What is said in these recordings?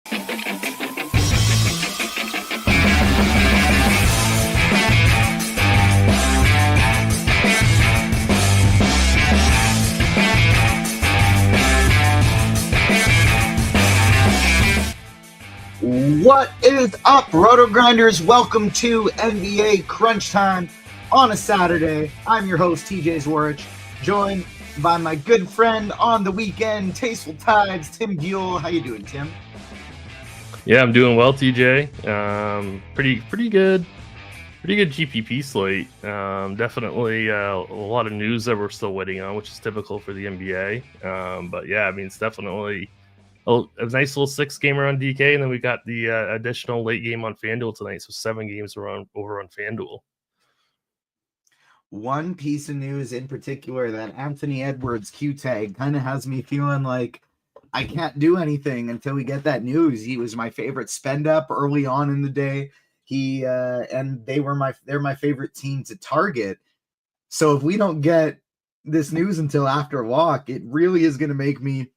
What is up, RotoGrinders? Welcome to NBA Crunch Time on a Saturday. I'm your host, TJ Zwarich, joined by my good friend on the weekend, Tasteful Tides, Tim Buell. How you doing, Tim? Yeah, I'm doing well, TJ. Pretty good GPP slate. Definitely a lot of news that we're still waiting on, which is typical for the NBA. But yeah, I mean, it's definitely a nice little 6-gamer on DK, and then we got the additional late game on FanDuel tonight. So 7 games over on FanDuel. One piece of news in particular, that Anthony Edwards Q tag kind of has me feeling like I can't do anything until we get that news. He was my favorite spend up early on in the day. And they're my favorite team to target. So if we don't get this news until after lock, it really is going to make me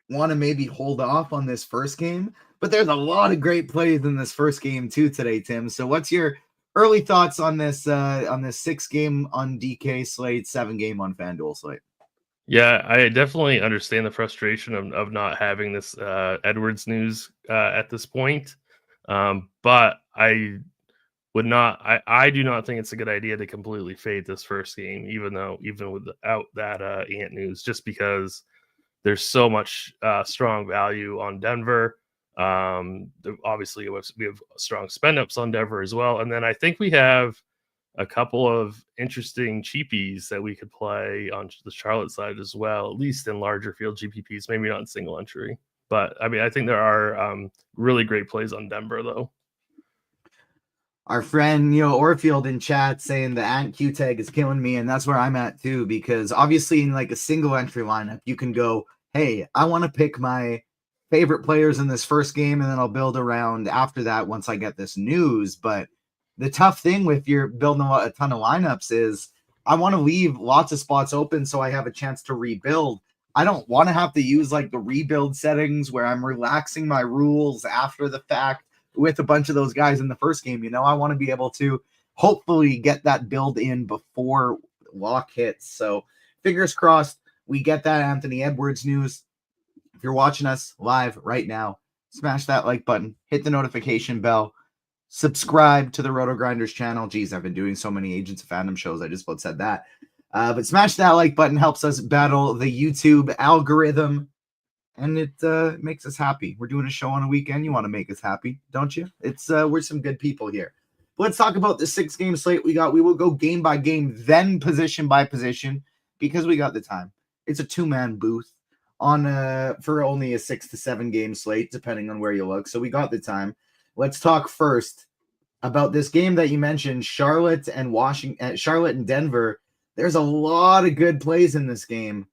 want to maybe hold off on this first game. But there's a lot of great plays in this first game too today, Tim. So what's your early thoughts on this 6-game on DK slate, 7-game on FanDuel slate? Yeah, I definitely understand the frustration of not having this Edwards news at this point. But I do not think it's a good idea to completely fade this first game, even without that Ant news, just because there's so much strong value on Denver. Obviously, we have strong spend ups on Denver as well, and then I think we have a couple of interesting cheapies that we could play on the Charlotte side as well, at least in larger field GPPs, maybe not in single entry. But I mean, I think there are really great plays on Denver, though. Our friend, Orfield in chat saying the Ant Q tag is killing me, and that's where I'm at too, because obviously in like a single entry lineup, you can go, hey, I want to pick my favorite players in this first game, and then I'll build around after that once I get this news. But the tough thing with your building a ton of lineups is I want to leave lots of spots open so I have a chance to rebuild. I don't want to have to use like the rebuild settings where I'm relaxing my rules after the fact with a bunch of those guys in the first game. I want to be able to hopefully get that build in before lock hits. So fingers crossed we get that Anthony Edwards news. If you're watching us live right now, smash that like button, hit the notification bell, subscribe to the RotoGrinders channel. Geez, I've been doing so many Agents of Fandom shows, I just about said that. But smash that like button, helps us battle the YouTube algorithm, and it makes us happy. We're doing a show on a weekend. You want to make us happy, don't you? We're some good people here. But let's talk about the 6-game slate we got. We will go game by game, then position by position, because we got the time. It's a 2-man booth for only a 6 to 7 game slate, depending on where you look. So we got the time. Let's talk first about this game that you mentioned, Charlotte and Denver. There's a lot of good plays in this game,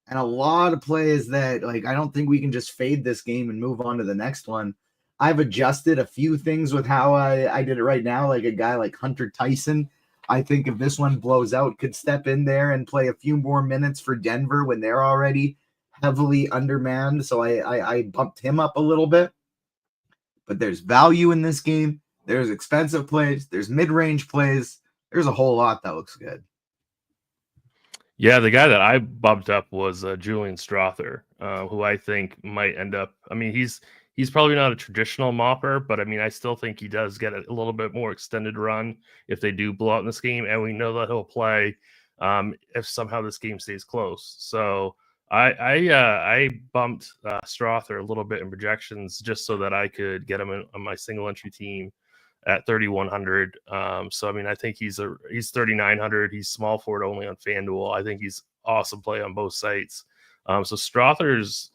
and a lot of plays that I don't think we can just fade this game and move on to the next one. I've adjusted a few things with how I did it right now. Like a guy like Hunter Tyson, I think if this one blows out, could step in there and play a few more minutes for Denver when they're already heavily undermanned. So I bumped him up a little bit. But there's value in this game. There's expensive plays. There's mid-range plays. There's a whole lot that looks good. Yeah, the guy that I bumped up was Julian Strother, who I think might end up. I mean, he's probably not a traditional mopper, but I mean, I still think he does get a little bit more extended run if they do blow out in this game, and we know that he'll play if somehow this game stays close. So I bumped Strother a little bit in projections just so that I could get him on my single entry team at 3,100. So I mean, I think he's 3,900. He's small forward only on FanDuel. I think he's awesome play on both sites. So Strother's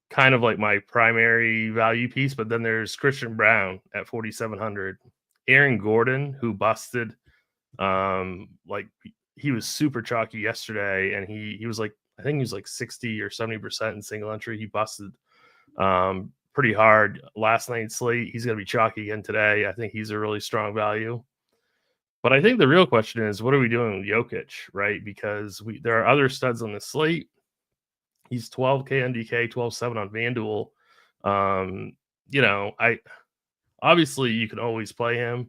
kind of like my primary value piece, but then there's Christian Brown at 4,700. Aaron Gordon, who busted, he was super chalky yesterday, and he was like, I think he was like 60 or 70% in single entry. He busted pretty hard last night's slate. He's going to be chalky again today. I think he's a really strong value. But I think the real question is, what are we doing with Jokic, right? Because there are other studs on the slate. He's 12K on DK, 12.7 on FanDuel. I obviously you can always play him.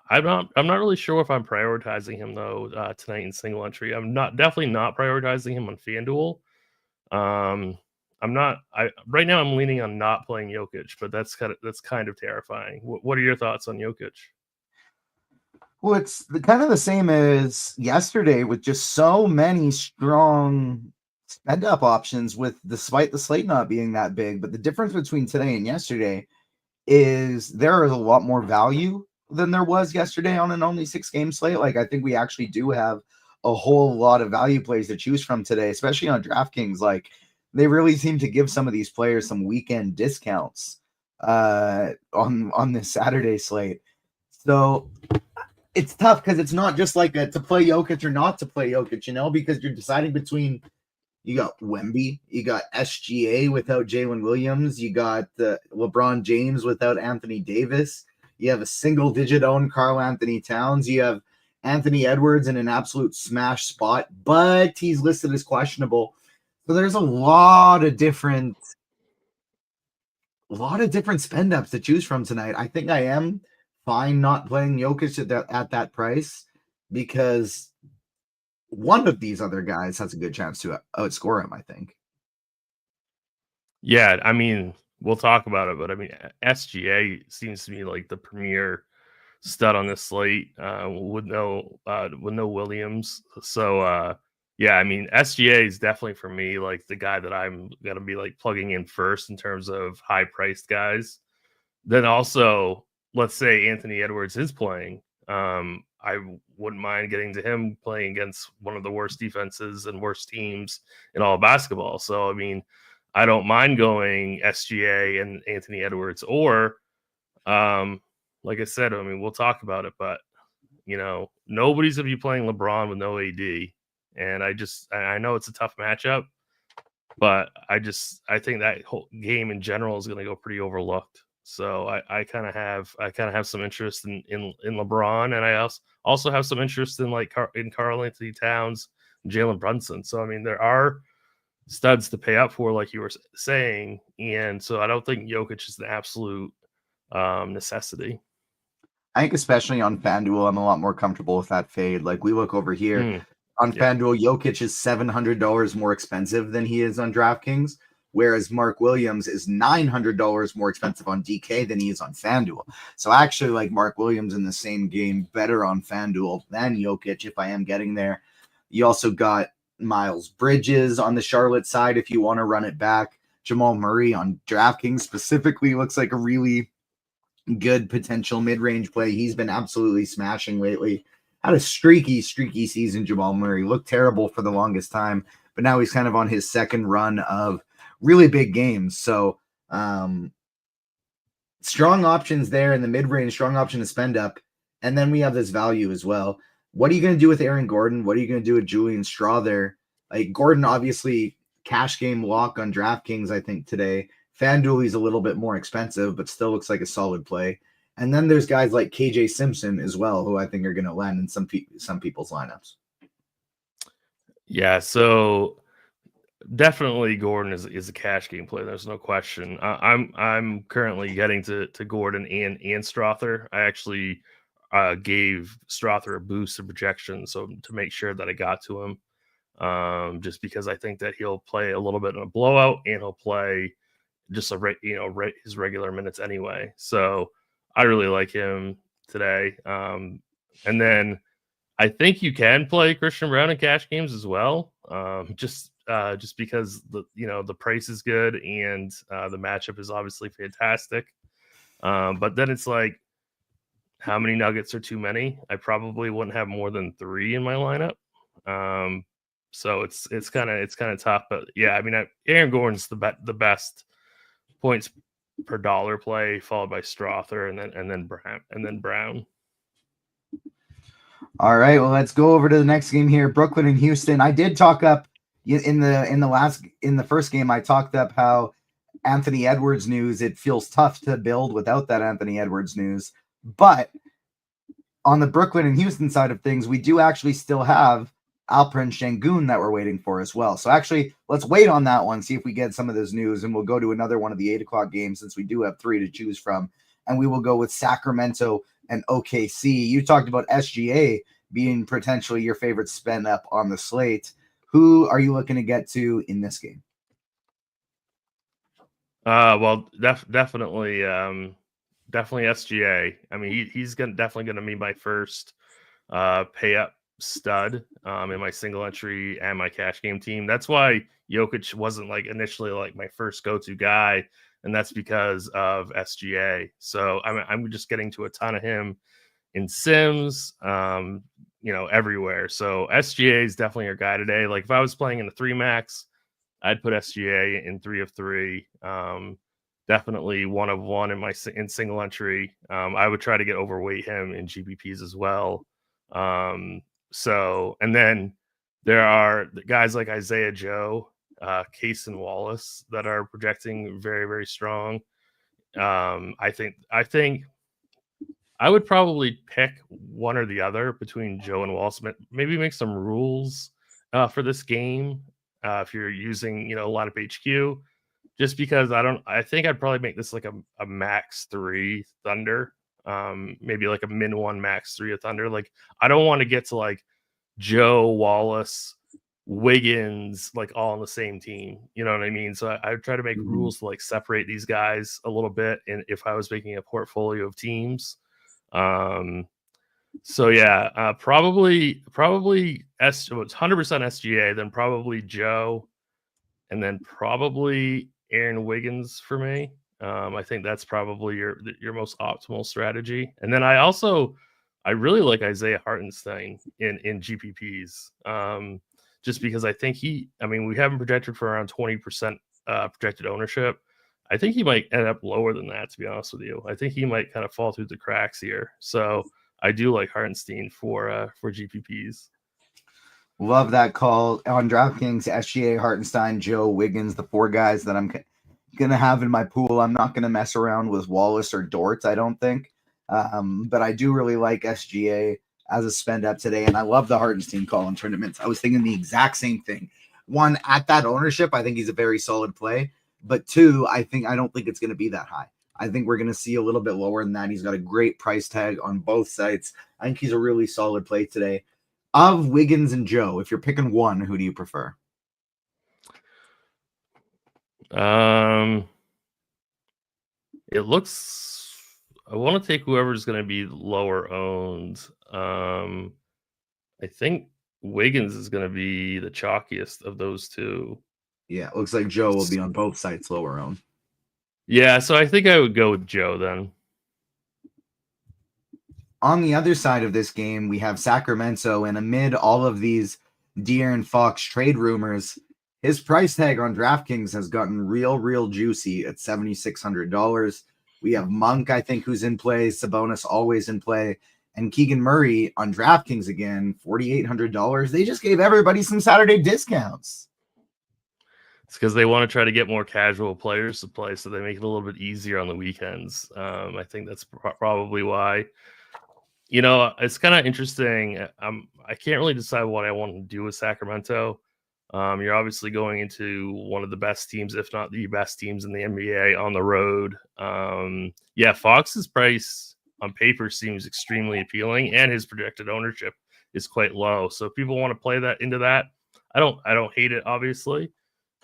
I'm not really sure if I'm prioritizing him though tonight in single entry. I'm definitely not prioritizing him on FanDuel. I'm not. Right now I'm leaning on not playing Jokic, but that's kind of terrifying. What are your thoughts on Jokic? Well, it's kind of the same as yesterday with just so many strong spend up options despite the slate not being that big. But the difference between today and yesterday is there is a lot more value than there was yesterday on an only 6-game slate. Like, I think we actually do have a whole lot of value plays to choose from today, especially on DraftKings. Like, they really seem to give some of these players some weekend discounts on this Saturday slate. So it's tough because it's not just like to play Jokic or not to play Jokic, because you're deciding between, you got Wemby, you got SGA without Jalen Williams, you got LeBron James without Anthony Davis, you have a single-digit owned Karl Anthony Towns, you have Anthony Edwards in an absolute smash spot, but he's listed as questionable. So there's a lot of different spend ups to choose from tonight. I think I am fine not playing Jokic at that price because one of these other guys has a good chance to outscore him, I think. Yeah, I mean, we'll talk about it, but I mean, SGA seems to be like the premier stud on this slate with no Williams. So yeah, I mean, SGA is definitely for me like the guy that I'm gonna be like plugging in first in terms of high priced guys. Then also, let's say Anthony Edwards is playing. I wouldn't mind getting to him playing against one of the worst defenses and worst teams in all of basketball. So I mean, I don't mind going SGA and Anthony Edwards, or like I said, I mean, we'll talk about it, but nobody's gonna be playing LeBron with no AD. And I know it's a tough matchup, but I think that whole game in general is gonna go pretty overlooked. So I kind of have some interest in LeBron, and I also have some interest in in Karl Anthony Towns, Jalen Brunson. So I mean, there are studs to pay up for, like you were saying, and so I don't think Jokic is the absolute necessity. I think especially on FanDuel, I'm a lot more comfortable with that fade. Like, we look over here on FanDuel, Jokic is $700 more expensive than he is on DraftKings, whereas Mark Williams is $900 more expensive on DK than he is on FanDuel. So I actually like Mark Williams in the same game better on FanDuel than Jokic if I am getting there. You also got Miles Bridges on the Charlotte side if you want to run it back. Jamal Murray on DraftKings specifically looks like a really good potential mid-range play. He's been absolutely smashing lately. Had a streaky season, Jamal Murray. Looked terrible for the longest time, but now he's kind of on his second run of really big games. So strong options there in the mid-range, strong option to spend up. And then we have this value as well. What are you going to do with Aaron Gordon? What are you going to do with Julian Strawther? Like, Gordon, obviously, cash game lock on DraftKings, I think, today. FanDuel, he's a little bit more expensive, but still looks like a solid play. And then there's guys like KJ Simpson as well, who I think are going to land in some people's lineups. Yeah, so definitely Gordon is a cash game play. There's no question. I'm currently getting to Gordon and Strawther. I actually gave Strawther a boost of projection, so to make sure that I got to him, just because I think that he'll play a little bit in a blowout and he'll play just his regular minutes anyway. So I really like him today. And then I think you can play Christian Brown in cash games as well. Just because the price is good and the matchup is obviously fantastic. But then it's like, how many Nuggets are too many? I probably wouldn't have more than 3 in my lineup. So it's kind of tough. But yeah, I mean, Aaron Gordon's the best points per dollar play, followed by Strawther and then Brown. All right, well, let's go over to the next game here, Brooklyn and Houston. I did talk up in the first game. I talked up how Anthony Edwards news. It feels tough to build without that Anthony Edwards news, but on the Brooklyn and Houston side of things, we do actually still have Alperen Şengün that we're waiting for as well. So actually, let's wait on that one, see if we get some of this news, and we'll go to another one of the 8 o'clock games since we do have 3 to choose from. And we will go with Sacramento and OKC. You talked about SGA being potentially your favorite spend up on the slate. Who are you looking to get to in this game? Well, definitely SGA. I mean, he's definitely gonna be my first pay up stud in my single entry and my cash game team. That's why Jokic wasn't like initially like my first go-to guy, and that's because of SGA. So I'm just getting to a ton of him in Sims, everywhere. So SGA is definitely your guy today. Like if I was playing in a 3 max, I'd put SGA in 3 of 3. Definitely 1 of 1 in single entry. I would try to get overweight him in GPPs as well. And then there are guys like Isaiah Joe, Case and Wallace that are projecting very, very strong. I think I would probably pick one or the other between Joe and Wallace. Maybe make some rules for this game if you're using a lot of HQ. Just because I think I'd probably make this like a max 3 Thunder. Maybe like a min 1 max 3 of Thunder. Like I don't want to get to like Joe, Wallace, Wiggins, like all on the same team. You know what I mean? So I would try to make rules to like separate these guys a little bit. And if I was making a portfolio of teams. So yeah, probably it's 100% SGA, then probably Joe, and then probably Aaron Wiggins for me. I think that's probably your most optimal strategy. And then I really like Isaiah Hartenstein in GPPs. Just because I think we have him projected for around 20% projected ownership. I think he might end up lower than that, to be honest with you. I think he might kind of fall through the cracks here. So I do like Hartenstein for GPPs. Love that call on DraftKings. SGA, Hartenstein, Joe, Wiggins, the 4 guys that I'm going to have in my pool. I'm not going to mess around with Wallace or Dort, I don't think. But I do really like SGA as a spend up today. And I love the Hartenstein call in tournaments. I was thinking the exact same thing. 1, at that ownership, I think he's a very solid play. But 2, I don't think it's going to be that high. I think we're going to see a little bit lower than that. He's got a great price tag on both sites. I think he's a really solid play today. Of Wiggins and Joe, if you're picking one, who do you prefer? It looks. I want to take whoever's going to be lower owned. I think Wiggins is going to be the chalkiest of those 2. Yeah, it looks like Joe will be on both sites lower owned. Yeah, so I think I would go with Joe then. On the other side of this game, we have Sacramento, and amid all of these De'Aaron Fox trade rumors, his price tag on DraftKings has gotten real juicy at $7,600. We have Monk, I think, who's in play, Sabonis always in play, and Keegan Murray on DraftKings again, $4,800. They just gave everybody some Saturday discounts. It's because they want to try to get more casual players to play, so they make it a little bit easier on the weekends. I think that's probably why. It's kind of interesting. I can't really decide what I want to do with Sacramento. You're obviously going into one of the best teams, if not the best teams in the NBA on the road. Fox's price on paper seems extremely appealing, and his projected ownership is quite low. So if people want to play that into that, I don't hate it, obviously.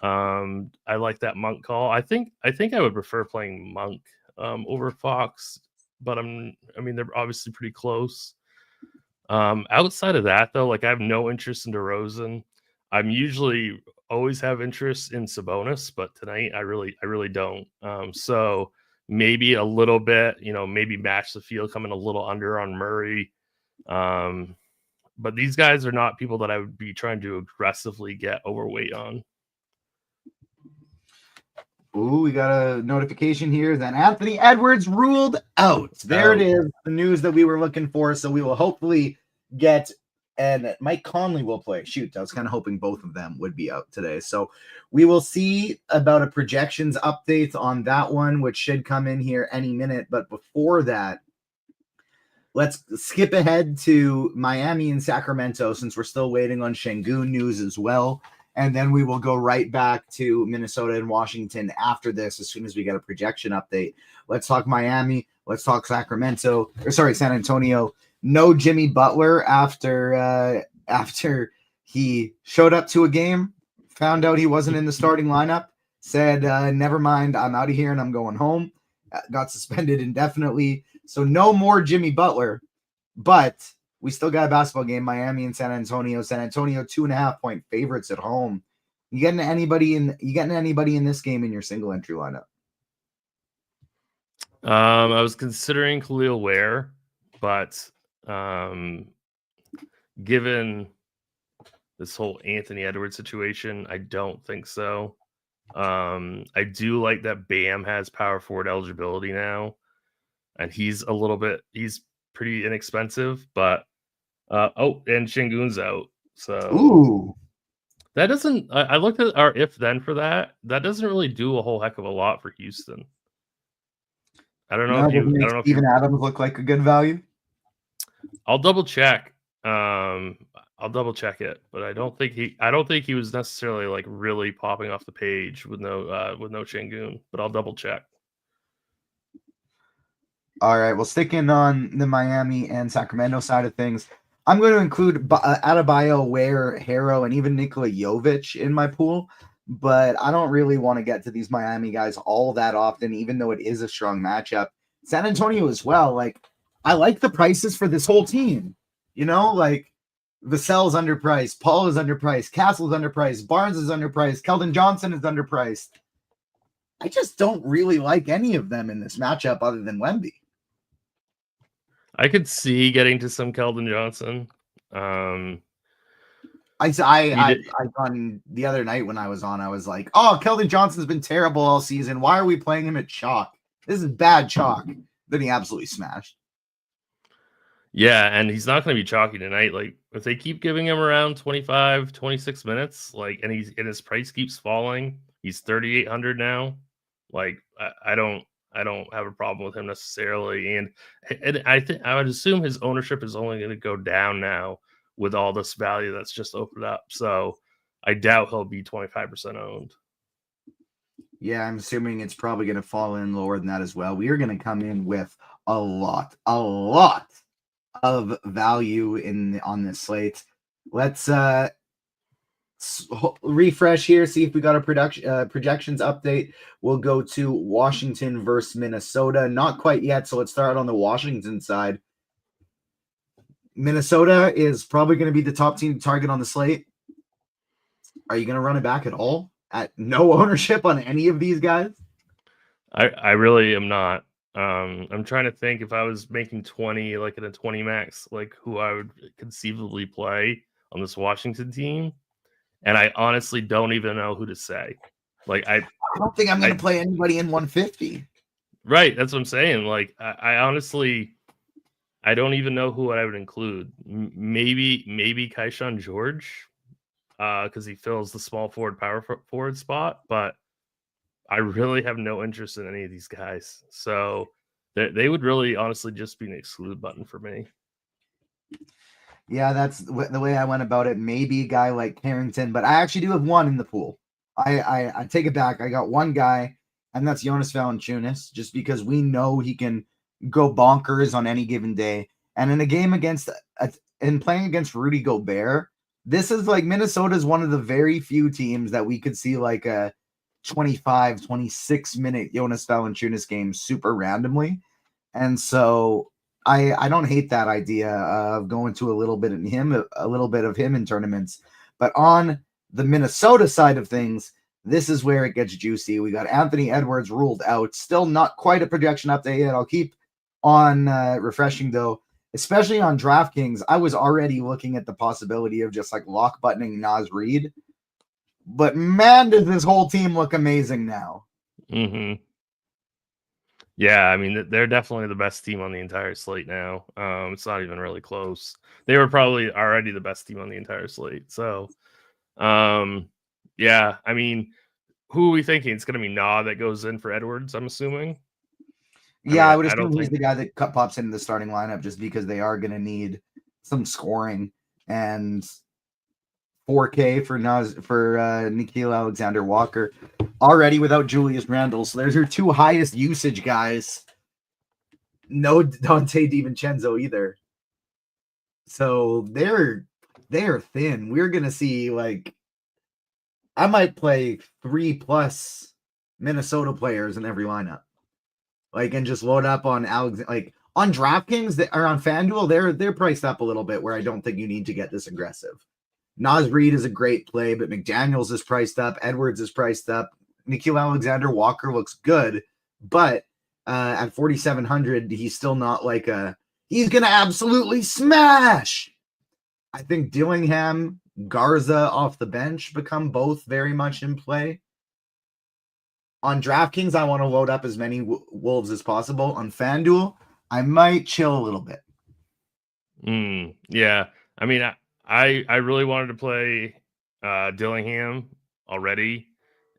I like that Monk call. I think I would prefer playing Monk over Fox, but they're obviously pretty close. Outside of that, though, like I have no interest in DeRozan. I'm usually always have interest in Sabonis, but tonight I really don't. So maybe a little bit, maybe match the field coming a little under on Murray. But these guys are not people that I would be trying to aggressively get overweight on. Ooh, we got a notification here that Anthony Edwards ruled out. There it is, the news that we were looking for. So we will hopefully get, and Mike Conley will play. Shoot, I was kind of hoping both of them would be out today. So we will see about a projections update on that one, which should come in here any minute. But before that, let's skip ahead to Miami and Sacramento since we're still waiting on Şengün news as well. And then we will go right back to Minnesota and Washington after this as soon as we get a projection update. Let's talk Miami. Let's talk San Antonio. No Jimmy Butler after he showed up to a game, found out he wasn't in the starting lineup, said, never mind, I'm out of here and I'm going home. Got suspended indefinitely. So no more Jimmy Butler, but we still got a basketball game, Miami and San Antonio. San Antonio 2.5-point favorites at home. You getting anybody in this game in your single entry lineup? I was considering Khalil Ware, but given this whole Anthony Edwards situation, I don't think so. I do like that Bam has power forward eligibility now, and he's pretty inexpensive, but and Şengün's out. So that doesn't I looked at our if then for that. That doesn't really do a whole heck of a lot for Houston. I don't know if Steven Adams look like a good value. I'll double check. I'll double check it, but I don't think he was necessarily like really popping off the page with no Şengün, but I'll double check. All right, well, sticking on the Miami and Sacramento side of things, I'm going to include Adebayo, Ware, Harrow, and even Nikola Jovic in my pool, but I don't really want to get to these Miami guys all that often, even though it is a strong matchup. San Antonio as well. Like, I like the prices for this whole team. You know, like Vassell's underpriced, Paul is underpriced, Castle's underpriced, Barnes is underpriced, Keldon Johnson is underpriced. I just don't really like any of them in this matchup other than Wemby. I could see getting to some Keldon Johnson. I on the other night when I was on, I was like, oh, Keldon Johnson's been terrible all season. Why are we playing him at chalk? This is bad chalk. Then he absolutely smashed. Yeah, and he's not going to be chalky tonight. Like, if they keep giving him around 25, 26 minutes, like, and his price keeps falling, he's 3,800 now. Like, I don't have a problem with him necessarily, and I would assume his ownership is only going to go down now with all this value that's just opened up. So I doubt he'll be 25% owned. Yeah, I'm assuming it's probably going to fall in lower than that as well. We are going to come in with a lot of value on this slate. Let's refresh here, see if we got a projections update. We'll go to Washington versus Minnesota. Not quite yet, so let's start on the Washington side. Minnesota is probably going to be the top team to target on the slate. Are you going to run it back at all? At no ownership on any of these guys? I really am not. I'm trying to think if I was making 20, like in a 20 max, like who I would conceivably play on this Washington team. And I honestly don't even know who to say. Like, I don't think I'm going to play anybody in 150. Right. That's what I'm saying. Like, I honestly, I don't even know who I would include. Maybe Kaishan George, because he fills the small forward, power forward spot. But I really have no interest in any of these guys. So they would really honestly just be an exclude button for me. Yeah, that's the way I went about it. Maybe a guy like Carrington, but I actually do have one in the pool. I take it back. I got one guy, and that's Jonas Valanciunas, just because we know he can go bonkers on any given day. And in a game playing against Rudy Gobert, this is like Minnesota's one of the very few teams that we could see like a 25, 26 minute Jonas Valanciunas game super randomly. And so I don't hate that idea of going to a little bit of him in tournaments. But on the Minnesota side of things, this is where it gets juicy. We got Anthony Edwards ruled out. Still not quite a projection update yet. I'll keep on refreshing though, especially on DraftKings. I was already looking at the possibility of just like lock buttoning Naz Reid. But man, does this whole team look amazing now. Mm-hmm. Yeah, I mean, they're definitely the best team on the entire slate now. It's not even really close. They were probably already the best team on the entire slate. So, yeah, I mean, who are we thinking? It's going to be Na that goes in for Edwards, I'm assuming. Yeah, I would I don't assume he's think. the guy that pops into the starting lineup just because they are going to need some scoring, and 4K for Nickeil Alexander-Walker already without Julius Randle. So there's your two highest usage guys. No Dante DiVincenzo either. So they're thin. We're gonna see, like, I might play 3+ Minnesota players in every lineup, like, and just load up on like on DraftKings that are on FanDuel. They're priced up a little bit where I don't think you need to get this aggressive. Nas Reed is a great play, but McDaniels is priced up. Edwards is priced up. Nickeil Alexander-Walker looks good, but at 4,700, he's still not like he's going to absolutely smash. I think Dillingham, Garza off the bench become both very much in play. On DraftKings, I want to load up as many Wolves as possible. On FanDuel, I might chill a little bit. Yeah. I mean, I really wanted to play Dillingham already,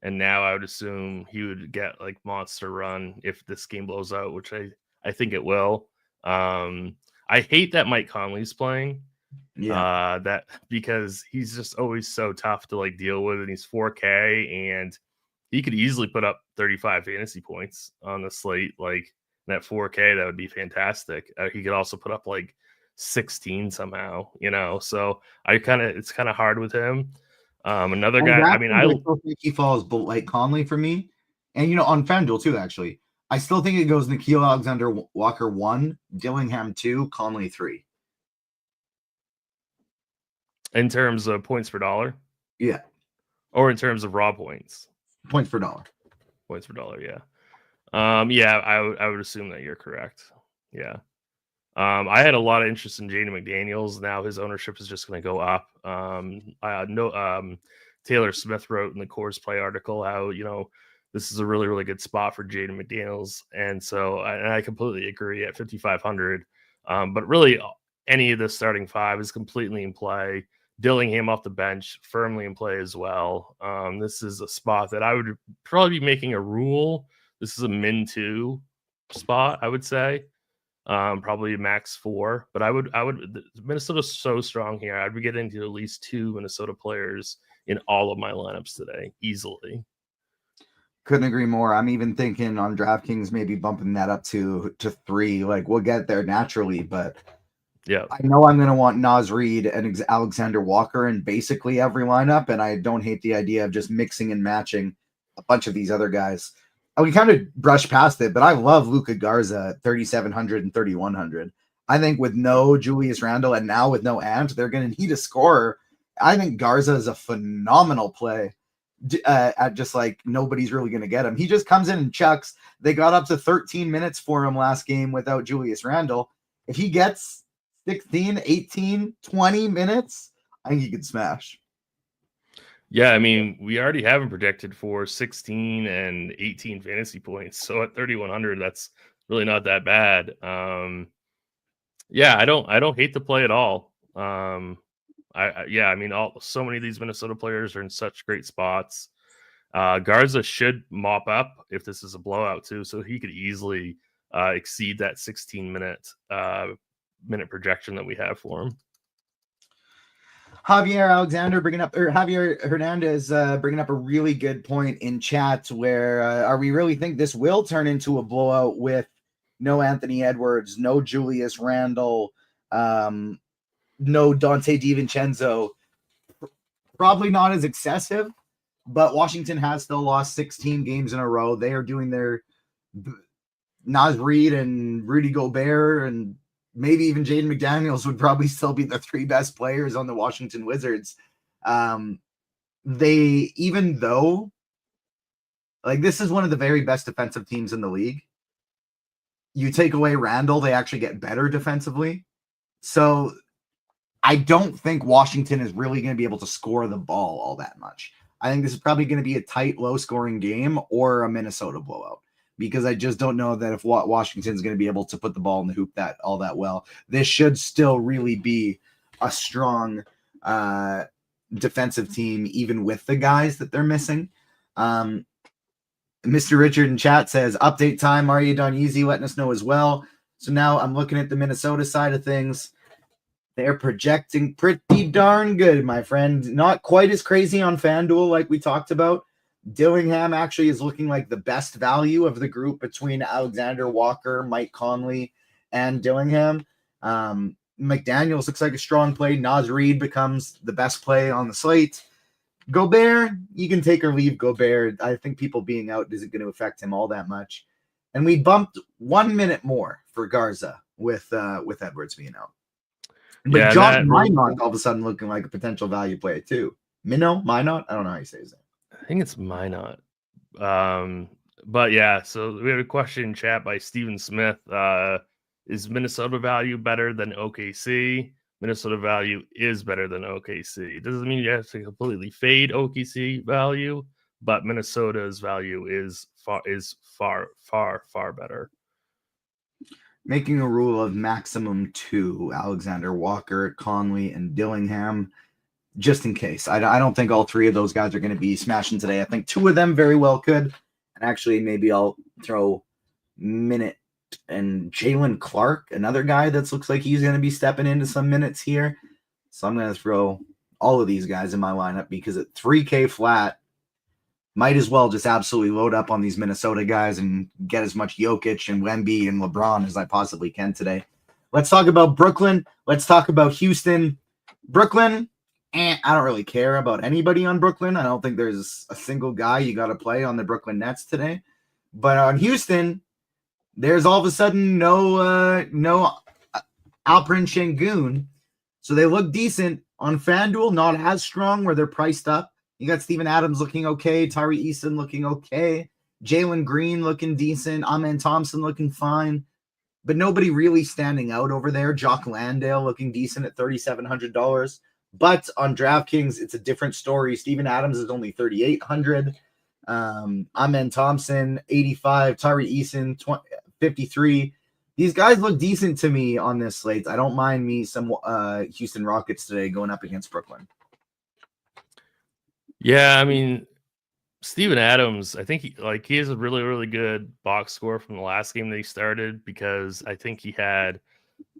and now I would assume he would get like monster run if this game blows out, which I think it will. I hate that Mike Conley's playing. Yeah. That because he's just always so tough to like deal with, and he's 4K, and he could easily put up 35 fantasy points on the slate. Like that 4K, that would be fantastic. He could also put up like 16 somehow, So it's kind of hard with him. Another On guy. I mean, DraftKings, I still think he falls like Conley for me, and on FanDuel too. Actually, I still think it goes Nickeil Alexander-Walker 1, Dillingham 2, Conley 3. in terms of points per dollar, Yeah, or in terms of raw points, points per dollar. points per dollar. Yeah. Yeah, I would assume that you're correct. Yeah. I had a lot of interest in Jaden McDaniels. Now his ownership is just going to go up. Taylor Smith wrote in the Course Play article how, this is a really, really good spot for Jaden McDaniels. And so I completely agree at 5,500. But really, any of the starting five is completely in play. Dillingham off the bench, firmly in play as well. This is a spot that I would probably be making a rule. This is a min 2 spot, I would say. Probably max 4, but I would Minnesota's so strong here. I'd be getting to at least 2 Minnesota players in all of my lineups today easily. Couldn't agree more. I'm even thinking on DraftKings maybe bumping that up to 3. Like, we'll get there naturally, but yeah, I know I'm going to want Nas Reed and Alexander Walker in basically every lineup, and I don't hate the idea of just mixing and matching a bunch of these other guys. We kind of brushed past it, but I love Luka Garza at 3,700 and 3,100. I think with no Julius Randle and now with no Ant, they're going to need a scorer. I think Garza is a phenomenal play at just like nobody's really going to get him. He just comes in and chucks. They got up to 13 minutes for him last game without Julius Randle. If he gets 16, 18, 20 minutes, I think he could smash. Yeah, I mean, we already have him projected for 16 and 18 fantasy points. So at 3,100, that's really not that bad. Yeah, I don't hate the play at all. I mean, so many of these Minnesota players are in such great spots. Garza should mop up if this is a blowout too, so he could easily exceed that 16 minute projection that we have for him. Javier Hernandez bringing up a really good point in chat where are we really think this will turn into a blowout with no Anthony Edwards, no Julius Randle, no Dante DiVincenzo? Probably not as excessive, but Washington has still lost 16 games in a row. They are doing their Nas Reed and Rudy Gobert and maybe even Jaden McDaniels would probably still be the 3 best players on the Washington Wizards. Even though like this is one of the very best defensive teams in the league, you take away Randall, they actually get better defensively. So I don't think Washington is really going to be able to score the ball all that much. I think this is probably going to be a tight, low-scoring game or a Minnesota blowout, because I just don't know that if Washington's going to be able to put the ball in the hoop all that well. This should still really be a strong defensive team, even with the guys that they're missing. Mr. Richard in chat says, update time. Are you done easy? Letting us know as well. So now I'm looking at the Minnesota side of things. They're projecting pretty darn good, my friend. Not quite as crazy on FanDuel like we talked about. Dillingham actually is looking like the best value of the group between Alexander Walker, Mike Conley, and Dillingham. McDaniels looks like a strong play. Naz Reid becomes the best play on the slate. Gobert, you can take or leave Gobert. I think people being out isn't going to affect him all that much. And we bumped 1 minute more for Garza with Edwards being out. But Yeah, John Minot all of a sudden looking like a potential value play too. Minot? I don't know how you say his name. I think it's Minot. But yeah, so we have a question in chat by Steven Smith. Is Minnesota value better than OKC? Minnesota value is better than OKC. It doesn't mean you have to completely fade OKC value, but Minnesota's value is far better. Making a rule of maximum 2, Alexander Walker, Conley, and Dillingham, just in case. I don't think all 3 of those guys are going to be smashing today. I think 2 of them very well could. And actually, maybe I'll throw Minute and Jalen Clark, another guy that looks like he's going to be stepping into some minutes here. So I'm going to throw all of these guys in my lineup because at 3K flat, might as well just absolutely load up on these Minnesota guys and get as much Jokic and Wemby and LeBron as I possibly can today. Let's talk about Brooklyn. Let's talk about Houston. Brooklyn, I don't really care about anybody on Brooklyn. I don't think there's a single guy you got to play on the Brooklyn Nets today. But on Houston, there's all of a sudden no Alperen Şengün. So they look decent. On FanDuel, not as strong where they're priced up. You got Steven Adams looking okay. Tari Eason looking okay. Jalen Green looking decent. Amen Thompson looking fine. But nobody really standing out over there. Jock Landale looking decent at $3,700. But on DraftKings, it's a different story. Steven Adams is only $3,800. Amen Thompson, 85. Tari Eason, 53. These guys look decent to me on this slate. I don't mind me some Houston Rockets today going up against Brooklyn. Yeah, I mean, Steven Adams, I think he has a really, really good box score from the last game that he started because I think he had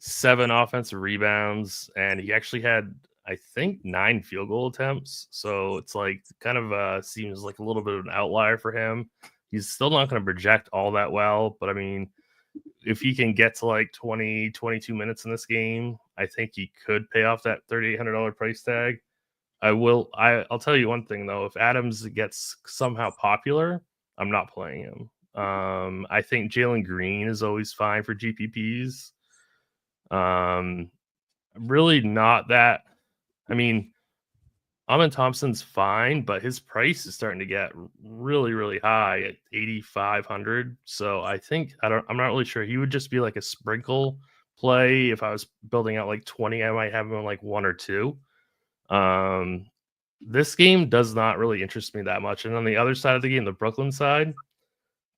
7 offensive rebounds and he actually had, I think, 9 field goal attempts. So it's like kind of seems like a little bit of an outlier for him. He's still not going to project all that well, but I mean, if he can get to like 20, 22 minutes in this game, I think he could pay off that $3,800 price tag. I'll tell you one thing though. If Adams gets somehow popular, I'm not playing him. I think Jalen Green is always fine for GPPs. Really not that. I mean, Amen Thompson's fine, but his price is starting to get really, really high at $8,500. So I think I'm not really sure. He would just be like a sprinkle play. If I was building out like 20, I might have him on like 1 or 2. This game does not really interest me that much. And on the other side of the game, the Brooklyn side,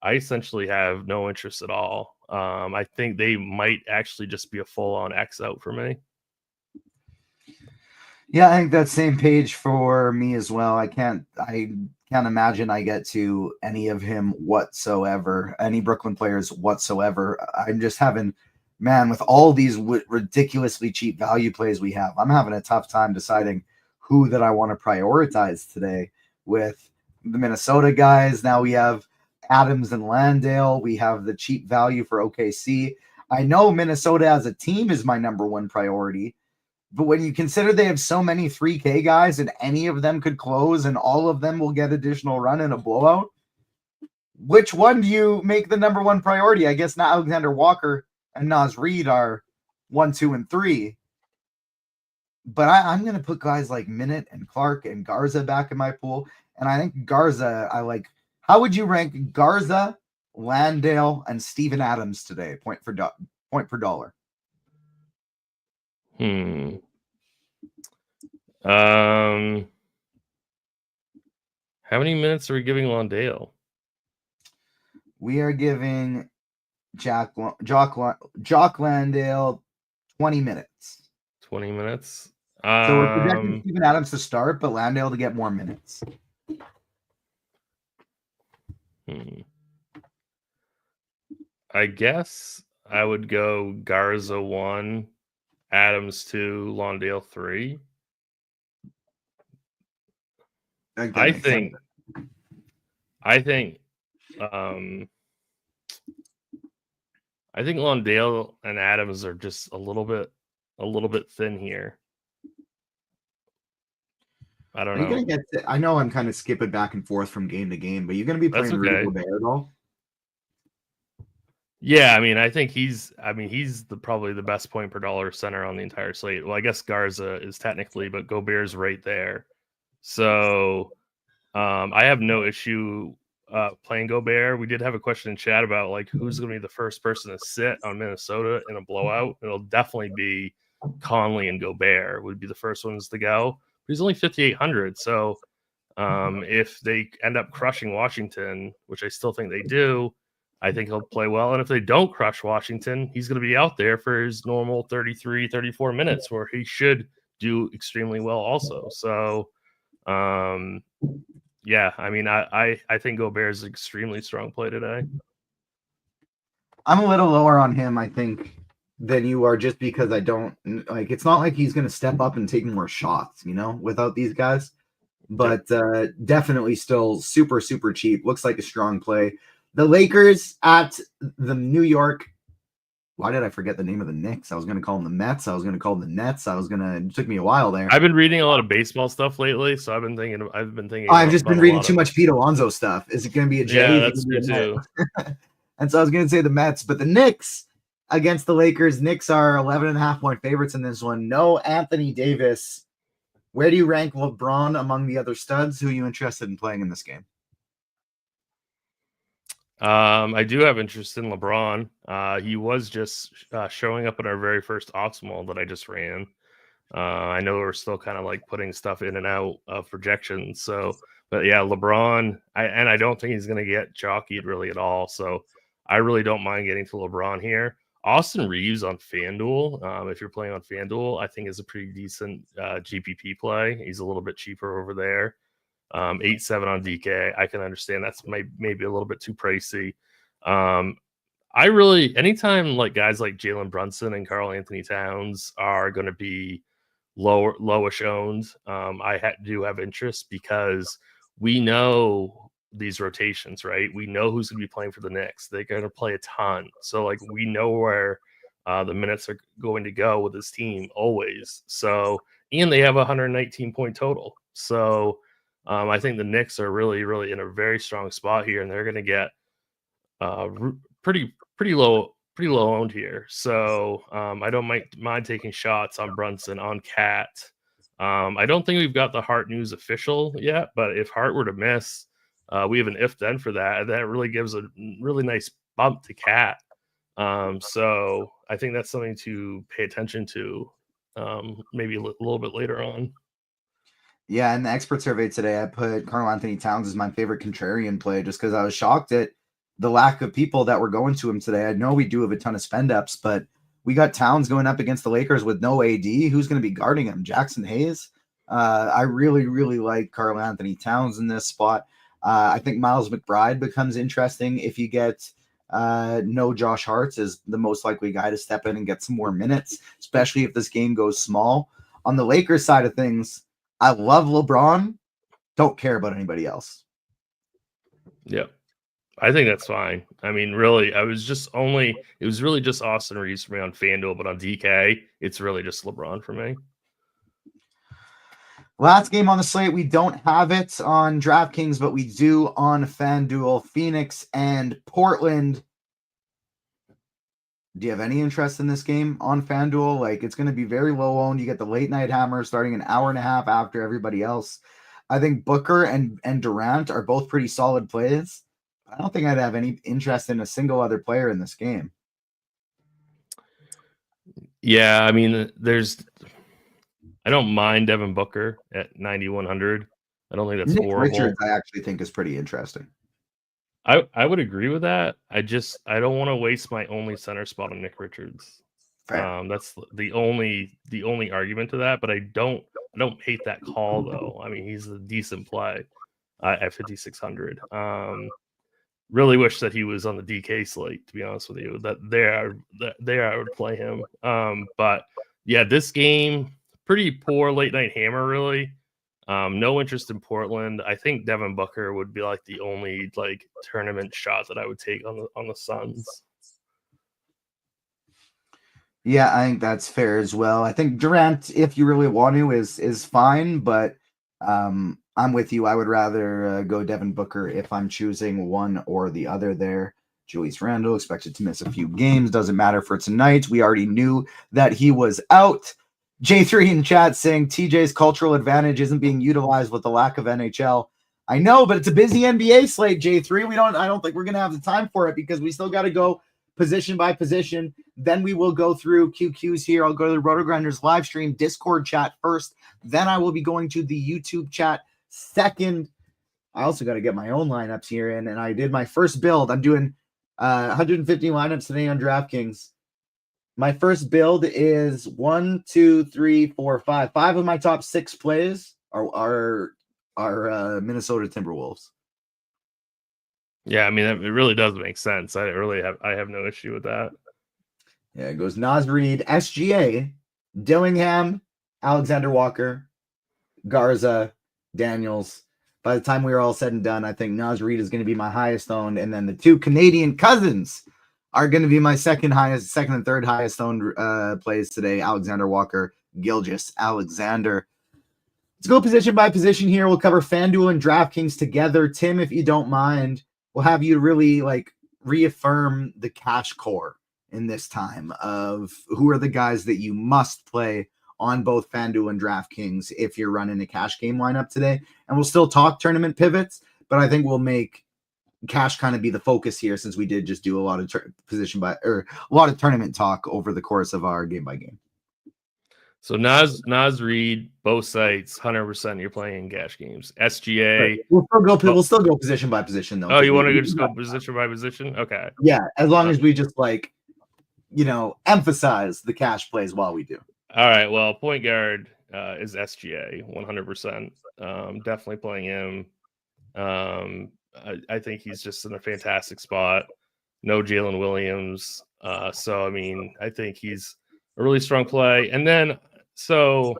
I essentially have no interest at all. I think they might actually just be a full-on X out for me. Yeah, I think that same page for me as well. I can't imagine I get to any of him whatsoever, any Brooklyn players whatsoever. I'm just having, man, with all these ridiculously cheap value plays we have, I'm having a tough time deciding who that I want to prioritize today. With the Minnesota guys, now we have Adams and Landale. We have the cheap value for OKC. I know Minnesota as a team is my number 1 priority. But when you consider they have so many 3K guys and any of them could close and all of them will get additional run in a blowout, which one do you make the number 1 priority? I guess now Alexander Walker and Naz Reid are 1, 2, and 3. But I'm going to put guys like Minute and Clark and Garza back in my pool. And I think Garza, I like. How would you rank Garza, Landale, and Steven Adams today? Point per dollar. How many minutes are we giving Landale? We are giving Jock Landale 20 minutes. 20 minutes. So we're projecting Steven Adams to start, but Landale to get more minutes. I guess I would go Garza 1, Adams 2, Lawndale 3. I think Lawndale and Adams are just a little bit thin here. I don't know. I know I'm kind of skipping back and forth from game to game, but you're going to be playing Rudy Gobert at all? Yeah, I mean, I think he's probably the best point per dollar center on the entire slate. Well, I guess Garza is technically, but Gobert's right there. So I have no issue playing Gobert. We did have a question in chat about like who's going to be the first person to sit on Minnesota in a blowout. It'll definitely be Conley and Gobert would be the first ones to go. But he's only 5,800, so if they end up crushing Washington, which I still think they do, I think he'll play well. And if they don't crush Washington, he's going to be out there for his normal 33, 34 minutes where he should do extremely well also. So, yeah, I mean, I think Gobert is an extremely strong play today. I'm a little lower on him, I think, than you are, just because I don't like. It's not like he's going to step up and take more shots, without these guys. But definitely still super, super cheap. Looks like a strong play. The Lakers at the New York. Why did I forget the name of the Knicks? I was going to call them the Mets. I was going to call them the Nets. It took me a while there. I've been reading a lot of baseball stuff lately, so I've been thinking. I've just been reading too much Pete Alonso stuff. Is it going to be a J? Yeah, that's good too. And so I was going to say the Mets, but the Knicks against the Lakers. Knicks are 11.5-point favorites in this one. No Anthony Davis. Where do you rank LeBron among the other studs? Who are you interested in playing in this game? I do have interest in LeBron. He was just showing up in our very first optimal that I just ran. I know we're still kind of like putting stuff in and out of projections. So, but yeah, LeBron, I don't think he's going to get jockeyed really at all. So I really don't mind getting to LeBron here. Austin Reeves on FanDuel, if you're playing on FanDuel, I think is a pretty decent GPP play. He's a little bit cheaper over there. 8-7 on DK. I can understand that's maybe a little bit too pricey. Anytime like guys like Jalen Brunson and Karl Anthony Towns are going to be lowish owned, I do have interest because we know these rotations, right? We know who's going to be playing for the Knicks. They're going to play a ton. So like we know where the minutes are going to go with this team always. So, and they have a 119-point total. So I think the Knicks are really, really in a very strong spot here, and they're going to get pretty low owned here. So I don't mind taking shots on Brunson, on Cat. I don't think we've got the Hart news official yet, but if Hart were to miss, we have an if then for that, and that really gives a really nice bump to Cat. So I think that's something to pay attention to maybe a little bit later on. Yeah, in the expert survey today, I put Karl Anthony Towns as my favorite contrarian play just because I was shocked at the lack of people that were going to him today. I know we do have a ton of spend ups, but we got Towns going up against the Lakers with no AD. Who's going to be guarding him? Jackson Hayes? I really, really like Karl Anthony Towns in this spot. I think Miles McBride becomes interesting if you get no Josh Hart's is the most likely guy to step in and get some more minutes, especially if this game goes small. On the Lakers side of things, I love LeBron. Don't care about anybody else. Yeah, I think that's fine. I mean, really, it was really just Austin Reeves for me on FanDuel, but on DK, it's really just LeBron for me. Last game on the slate, we don't have it on DraftKings, but we do on FanDuel. Phoenix and Portland. Do you have any interest in this game on FanDuel? Like, it's going to be very low owned. You get the late night hammer starting an hour and a half after everybody else. I think Booker and Durant are both pretty solid plays. I don't think I'd have any interest in a single other player in this game. Yeah, I mean, I don't mind Devin Booker at 9,100. I don't think that's Nick horrible. Richards, I actually think is pretty interesting. I would agree with that. I don't want to waste my only center spot on Nick Richards. That's the only argument to that. But I don't hate that call though. I mean, he's a decent play at 5,600. Really wish that he was on the DK slate, to be honest with you. That there I would play him. But yeah, this game, pretty poor late night hammer, really. No interest in Portland. I think Devin Booker would be like the only like tournament shot that I would take on the Suns. Yeah, I think that's fair as well. I think Durant, if you really want to, is fine, but I'm with you. I would rather go Devin Booker if I'm choosing one or the other there. Julius Randle expected to miss a few games. Doesn't matter for tonight. We already knew that he was out. J3 in chat saying TJ's cultural advantage isn't being utilized with the lack of NHL. I know, but it's a busy NBA slate, J3. I don't think we're gonna have the time for it because we still got to go position by position. Then we will go through QQs here. I'll go to the RotoGrinders live stream Discord chat first. Then I will be going to the YouTube chat second. I also got to get my own lineups here in, and I did my first build. I'm doing 150 lineups today on DraftKings. My first build is 1, 2, 3, 4, 5. 5 of my top 6 plays are Minnesota Timberwolves. Yeah, I mean, it really does make sense. I have no issue with that. Yeah, it goes Naz Reid, SGA, Dillingham, Alexander Walker, Garza, Daniels. By the time we are all said and done, I think Naz Reid is going to be my highest owned, and then the two Canadian cousins are going to be my second and third highest owned plays today. Alexander Walker, Gilgeous Alexander. Let's go position by position here. We'll cover FanDuel and DraftKings together. Tim, if you don't mind, we'll have you really like reaffirm the cash core in this time of who are the guys that you must play on both FanDuel and DraftKings if you're running a cash game lineup today. And we'll still talk tournament pivots, but I think we'll make cash kind of be the focus here since we did just do a lot of a lot of tournament talk over the course of our game by game. So Naz Reid, both sites, 100% you're playing cash games. SGA. Right. We'll still go position by position though. Oh, you want to just go position by position? Okay. Yeah, as long as we just emphasize the cash plays while we do. All right. Well, point guard is SGA, 100%. Definitely playing him. I think he's just in a fantastic spot. No Jalen Williams. So, I mean, I think he's a really strong play. And then, so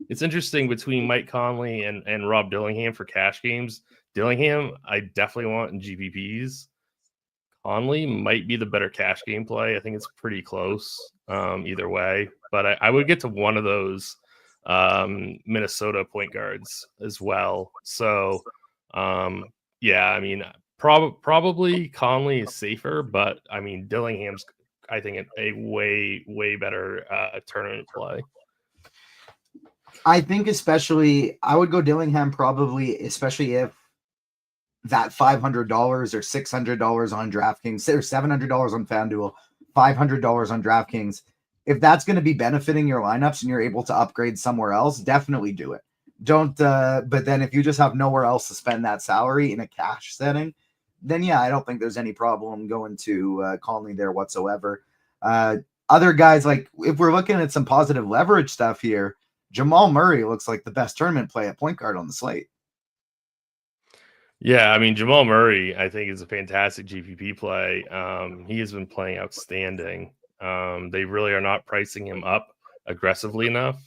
it's interesting between Mike Conley and Rob Dillingham for cash games. Dillingham, I definitely want in GPPs. Conley might be the better cash game play. I think it's pretty close either way. But I would get to one of those Minnesota point guards as well. So, yeah, I mean, probably Conley is safer, but I mean, Dillingham's, I think, a way better tournament play. I think I would go Dillingham probably, especially if that $500 or $600 on DraftKings or $700 on FanDuel, $500 on DraftKings. If that's going to be benefiting your lineups and you're able to upgrade somewhere else, definitely do it. Don't, but then if you just have nowhere else to spend that salary in a cash setting, then yeah, I don't think there's any problem going to Conley there whatsoever. Other guys, like if we're looking at some positive leverage stuff here, Jamal Murray looks like the best tournament play at point guard on the slate. Yeah, I mean, Jamal Murray, I think, is a fantastic GPP play. He has been playing outstanding. They really are not pricing him up aggressively enough.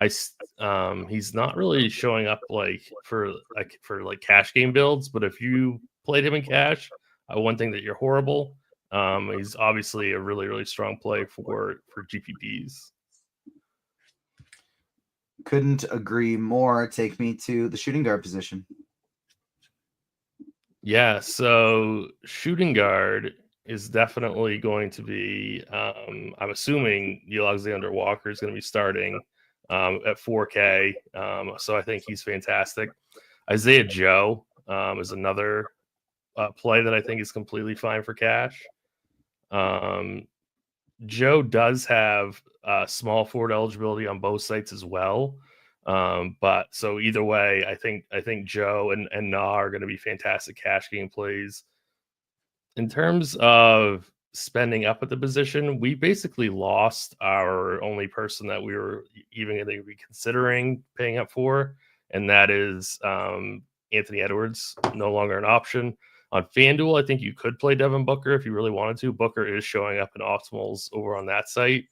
He's not really showing up for cash game builds, but if you played him in cash, I wouldn't think that you're horrible. He's obviously a really, really strong play for GPPs. Couldn't agree more. Take me to the shooting guard position. Yeah, so shooting guard is definitely going to be, I'm assuming Alexander Walker is going to be starting at 4K. So I think he's fantastic. Isaiah Joe is another play that I think is completely fine for cash. Joe does have small forward eligibility on both sites as well. But so either way, I think Joe and Na are going to be fantastic cash game plays. In terms of spending up at the position, we basically lost our only person that we were even going to be considering paying up for, and that is Anthony Edwards, no longer an option. On FanDuel, I think you could play Devin Booker if you really wanted to. Booker is showing up in optimals over on that site.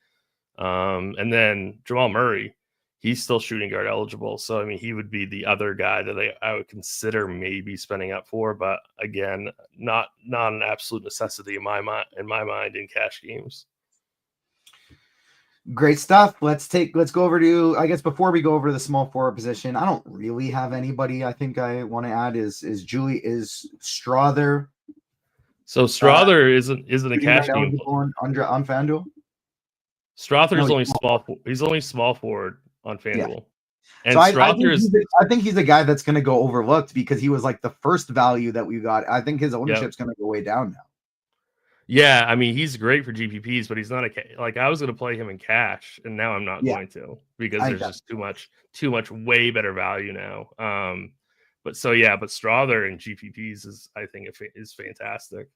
And then Jamal Murray, he's still shooting guard eligible. So, I mean, he would be the other guy that I would consider maybe spending up for. But again, not an absolute necessity in my mind in cash games. Great stuff. Let's go over to, I guess before we go over to the small forward position, I don't really have anybody I think I want to add. Is Strother. So Strother isn't a cash game on FanDuel. Strother's he's only small forward on FanDuel. Yeah. And so I think he's a guy that's going to go overlooked because he was like the first value that we got. I think his ownership's going to go way down now. Yeah, I mean, he's great for GPPs, but he's not I was going to play him in cash, and now I'm not going to because there's just too much way better value now. But Strother in GPPs I think is fantastic.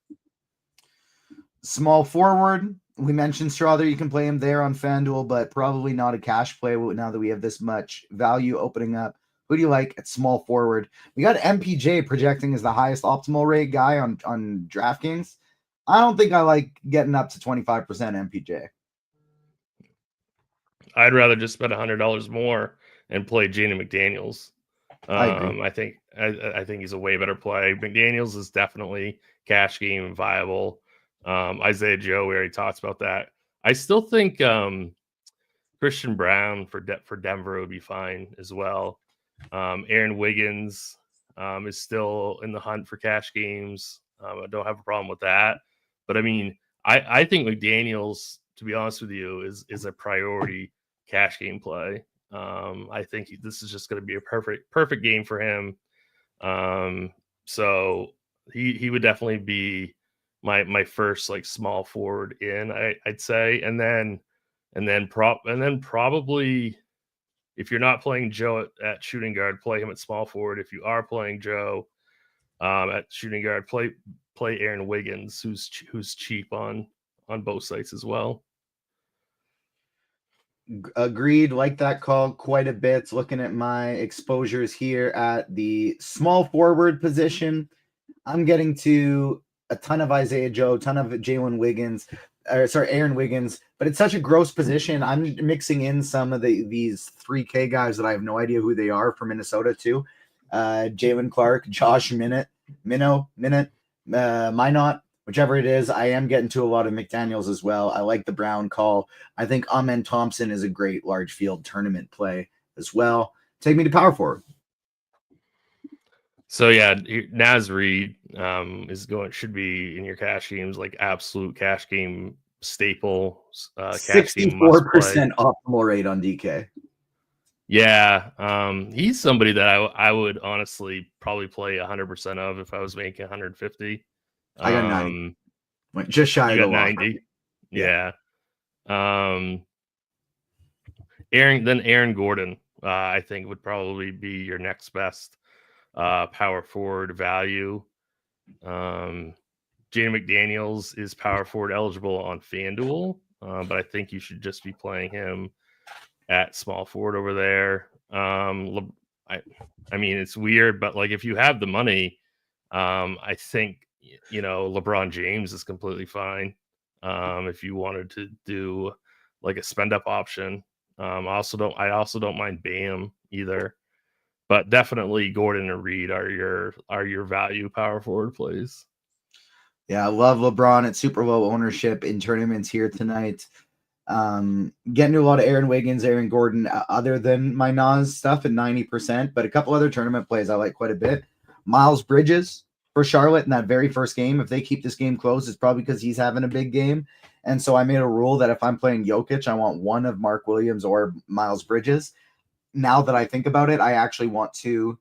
Small forward, we mentioned Strother. You can play him there on FanDuel, but probably not a cash play now that we have this much value opening up. Who do you like at small forward? We got MPJ projecting as the highest optimal rate guy on DraftKings. I don't think I like getting up to 25% MPJ. I'd rather just spend $100 more and play Jaden McDaniels. I think he's a way better play. McDaniels is definitely cash game viable. Isaiah Joe, we already talked about that. I still think Christian Brown for Denver would be fine as well. Aaron Wiggins is still in the hunt for cash games. I don't have a problem with that. But I mean, I think McDaniels, to be honest with you, is a priority cash game play. I think this is just going to be a perfect game for him. So he would definitely be my first like small forward in, I'd say, and then probably if you're not playing Joe at shooting guard, play him at small forward. If you are playing Joe at shooting guard, play Aaron Wiggins, who's cheap on both sites as well. Agreed. Like that call quite a bit. Looking at my exposures here at the small forward position, I'm getting to a ton of Isaiah Joe, ton of Aaron Wiggins, but it's such a gross position. I'm mixing in some of these 3K guys that I have no idea who they are from Minnesota too. Jalen Clark, Josh Minott, Minot, whichever it is. I am getting to a lot of McDaniels as well. I like the Brown call. I think Amen Thompson is a great large field tournament play as well. Take me to power forward. So yeah, Naz Reid should be in your cash games, like absolute cash game staple. 64% optimal rate on DK. Yeah, he's somebody that I would honestly probably play 100% of if I was making 150. I got 90. Went just shy of the 90. Yeah. Aaron Gordon, I think would probably be your next best power forward value. Jaden McDaniels is power forward eligible on FanDuel, but I think you should just be playing him at small forward over there. I mean, it's weird, but like if you have the money, I think LeBron James is completely fine. If you wanted to do like a spend up option, I also don't mind Bam either. But definitely Gordon and Reed are your value power forward plays. Yeah, I love LeBron at super low ownership in tournaments here tonight. Getting to a lot of Aaron Wiggins, Aaron Gordon, other than my Nas stuff at 90%, but a couple other tournament plays I like quite a bit. Miles Bridges for Charlotte in that very first game. If they keep this game close, it's probably because he's having a big game. And so I made a rule that if I'm playing Jokic, I want one of Mark Williams or Miles Bridges. Now that I think about it, I actually want to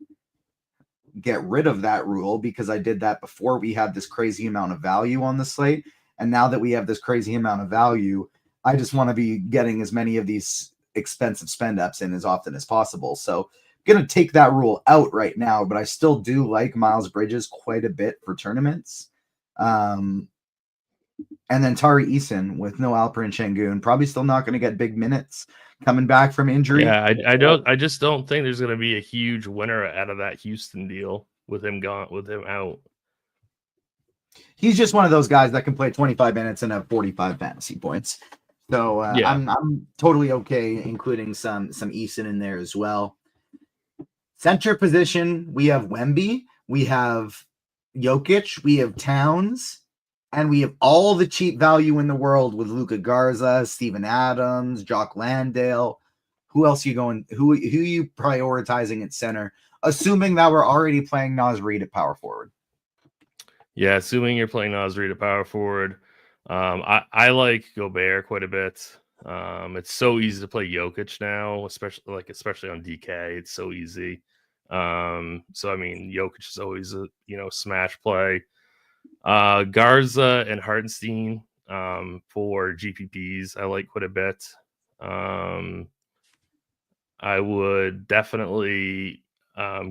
get rid of that rule because I did that before we had this crazy amount of value on the slate. And now that we have this crazy amount of value, I just want to be getting as many of these expensive spend ups in as often as possible. So I'm going to take that rule out right now, but I still do like Miles Bridges quite a bit for tournaments. And then Tari Eason with no Alperen Şengün, probably still not going to get big minutes coming back from injury. Yeah, I just don't think there's going to be a huge winner out of that Houston deal with him out. He's just one of those guys that can play 25 minutes and have 45 fantasy points. So Yeah. I'm totally okay including some Eason in there as well. Center position, we have Wemby, we have Jokic, we have Towns, and we have all the cheap value in the world with Luka Garza, Steven Adams, Jock Landale. Who else are you going? Who are you prioritizing at center? Assuming that we're already playing Naz Reid at power forward. Yeah, assuming you're playing Naz Reid at power forward. I like Gobert quite a bit. It's so easy to play Jokic now, especially on DK. It's so easy. So I mean, Jokic is always a smash play. Garza and Hartenstein for GPPs, I like quite a bit. I would definitely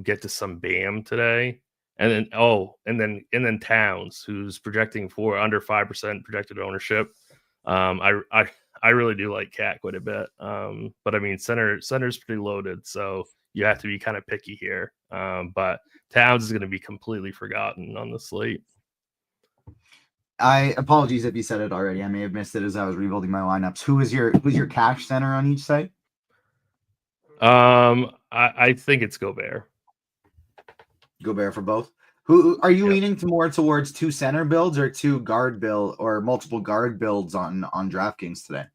get to some Bam today. And then Towns, who's projecting for under 5% projected ownership. I really do like Cat quite a bit. But I mean, center's pretty loaded, so you have to be kind of picky here. But Towns is going to be completely forgotten on the slate. I apologies if you said it already. I may have missed it as I was rebuilding my lineups. Who's your cash center on each side? I think it's Gobert. Gobert for both. Who are you Yep. leaning more towards, two center builds or two guard build or multiple guard builds on DraftKings today?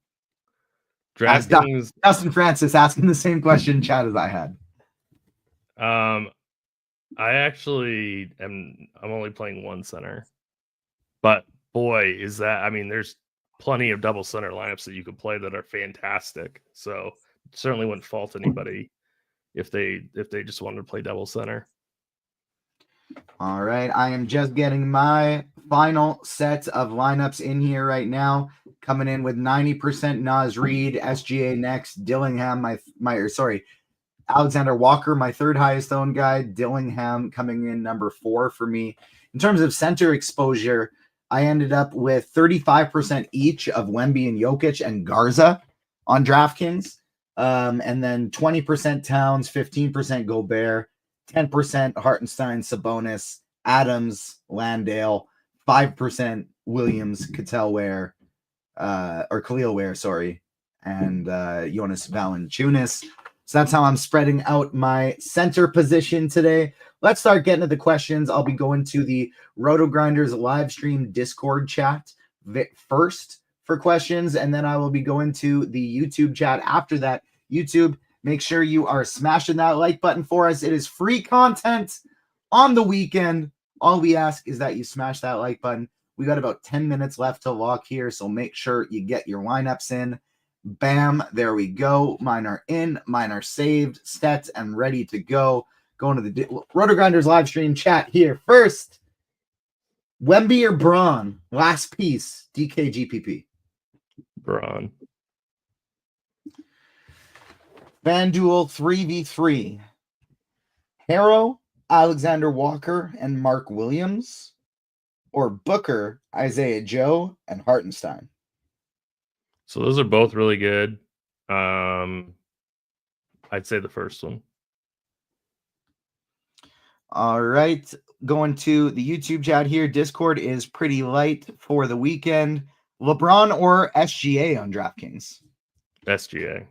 DraftKings. Dustin Francis asking the same question in chat as I had. I actually I'm only playing one center, but boy, is that, I mean, there's plenty of double center lineups that you could play that are fantastic. So certainly wouldn't fault anybody if they just wanted to play double center. All right, I am just getting my final set of lineups in here right now. Coming in with 90% Naz Reid, SGA next, Dillingham, Alexander Walker, my third highest owned guy. Dillingham coming in number 4 for me. In terms of center exposure, I ended up with 35% each of Wemby and Jokic and Garza on DraftKings. And then 20% Towns, 15% Gobert, 10% Hartenstein, Sabonis, Adams, Landale, 5% Williams, Khalil Ware, and Jonas Valanciunas. So that's how I'm spreading out my center position today. Let's start getting to the questions. I'll be going to the RotoGrinders live stream Discord chat first for questions, and then I will be going to the YouTube chat after that. YouTube, make sure you are smashing that like button for us. It is free content on the weekend. All we ask is that you smash that like button. We got about 10 minutes left to lock here, so make sure you get your lineups in. Bam, there we go. Mine are in, mine are saved, set, and ready to go. Going to the RotoGrinders live stream chat here first. Wemby or Braun? Last piece, DKGPP. Braun. FanDuel 3v3. Harrow, Alexander Walker, and Mark Williams, or Booker, Isaiah Joe, and Hartenstein. So those are both really good. I'd say the first one. All right. Going to the YouTube chat here. Discord is pretty light for the weekend. LeBron or SGA on DraftKings? SGA.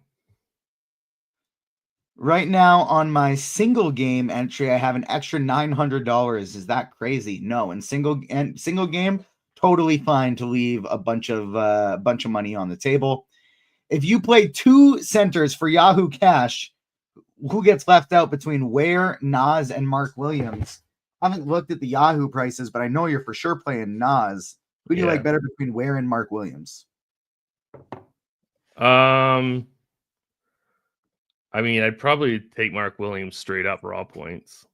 Right now on my single game entry, I have an extra $900. Is that crazy? No. In single game, totally fine to leave a bunch of money on the table. If you play 2 centers for Yahoo Cash, who gets left out between Ware, Nas, and Mark Williams? I haven't looked at the Yahoo prices, but I know you're for sure playing Nas. Who do you like better between Ware and Mark Williams? I mean, I'd probably take Mark Williams straight up raw points.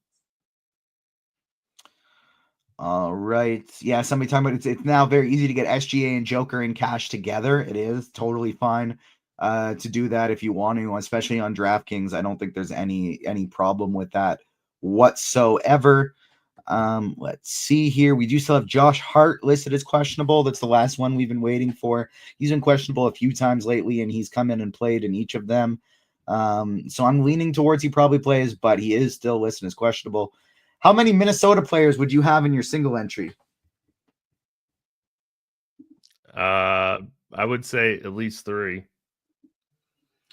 All right. Yeah, somebody talking about it's now very easy to get SGA and Joker in cash together. It is totally fine to do that if you want to, especially on DraftKings. I don't think there's any problem with that whatsoever. Let's see here. We do still have Josh Hart listed as questionable. That's the last one we've been waiting for. He's been questionable a few times lately, and he's come in and played in each of them. So I'm leaning towards he probably plays, but he is still listed as questionable. How many Minnesota players would you have in your single entry? I would say at least 3.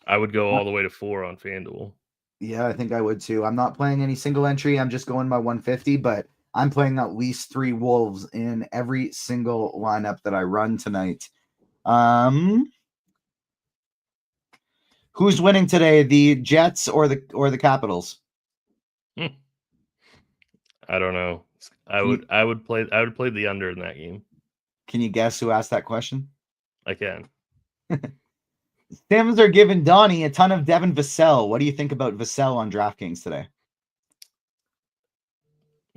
I would go all the way to 4 on FanDuel. Yeah, I think I would too. I'm not playing any single entry. I'm just going by 150, but I'm playing at least 3 Wolves in every single lineup that I run tonight. Who's winning today, the Jets or the Capitals? I don't know. I would play the under in that game. Can you guess who asked that question? I can. Sims are giving Donnie a ton of Devin Vassell. What do you think about Vassell on DraftKings today?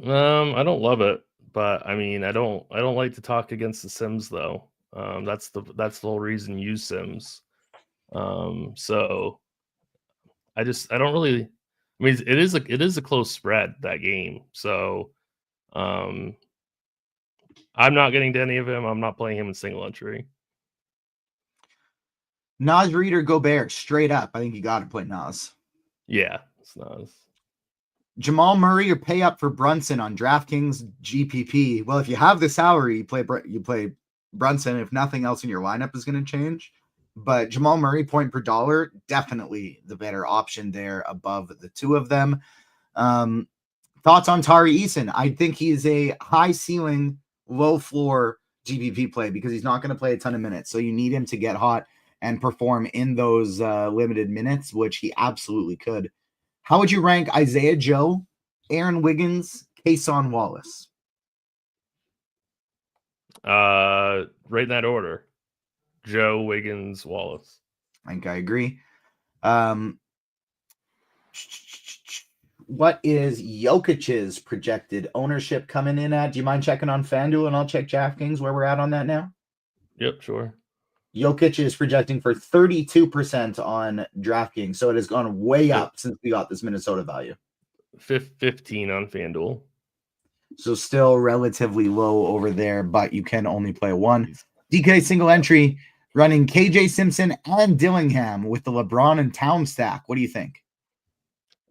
I don't love it, but I mean, I don't like to talk against the Sims though. That's the whole reason you use Sims. So I don't really. I mean, it is a close spread, that game. So, I'm not getting to any of him. I'm not playing him in single entry. Nas Reed or Gobert, straight up. I think you got to play Nas. Yeah, it's Nas. Jamal Murray or pay up for Brunson on DraftKings GPP. Well, if you have the salary, you play Brunson. If nothing else in your lineup is going to change. But Jamal Murray, point per dollar, definitely the better option there above the two of them. Thoughts on Tari Eason? I think he's a high ceiling, low floor GPP play because he's not going to play a ton of minutes. So you need him to get hot and perform in those limited minutes, which he absolutely could. How would you rank Isaiah Joe, Aaron Wiggins, Kason Wallace? Right in that order. Joe, Wiggins, Wallace. I think I agree. What is Jokic's projected ownership coming in at? Do you mind checking on FanDuel and I'll check DraftKings where we're at on that now? Yep, sure. Jokic is projecting for 32% on DraftKings, so it has gone way up since we got this Minnesota value. 15 on FanDuel. So still relatively low over there, but you can only play one. DK single entry running KJ Simpson and Dillingham with the LeBron and Towns stack. What do you think?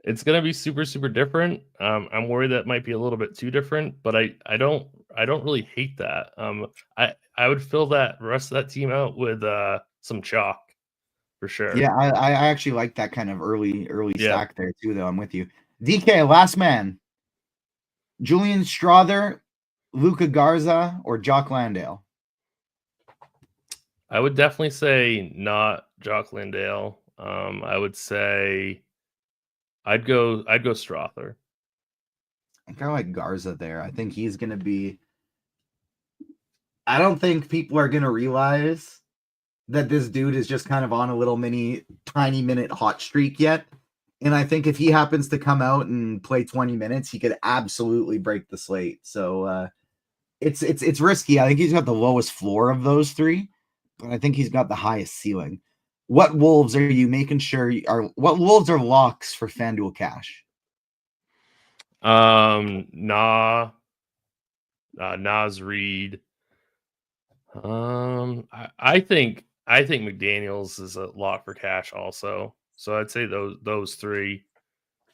It's going to be super, super different. I'm worried that might be a little bit too different, but I don't really hate that. I would fill that rest of that team out with some chalk for sure. Yeah, I actually like that kind of early stack there too, though. I'm with you. DK, last man. Julian Strother, Luka Garza, or Jock Landale? I would definitely say not Jock Landale. I would say I'd go Strother. I kind of like Garza there. I think he's going to be. I don't think people are going to realize that this dude is just kind of on a little tiny minute hot streak yet. And I think if he happens to come out and play 20 minutes, he could absolutely break the slate. So it's risky. I think he's got the lowest floor of those three, but I think he's got the highest ceiling. What Wolves are you making sure what Wolves are locks for FanDuel cash? Nas Reed. I think McDaniels is a lock for cash also. So I'd say those 3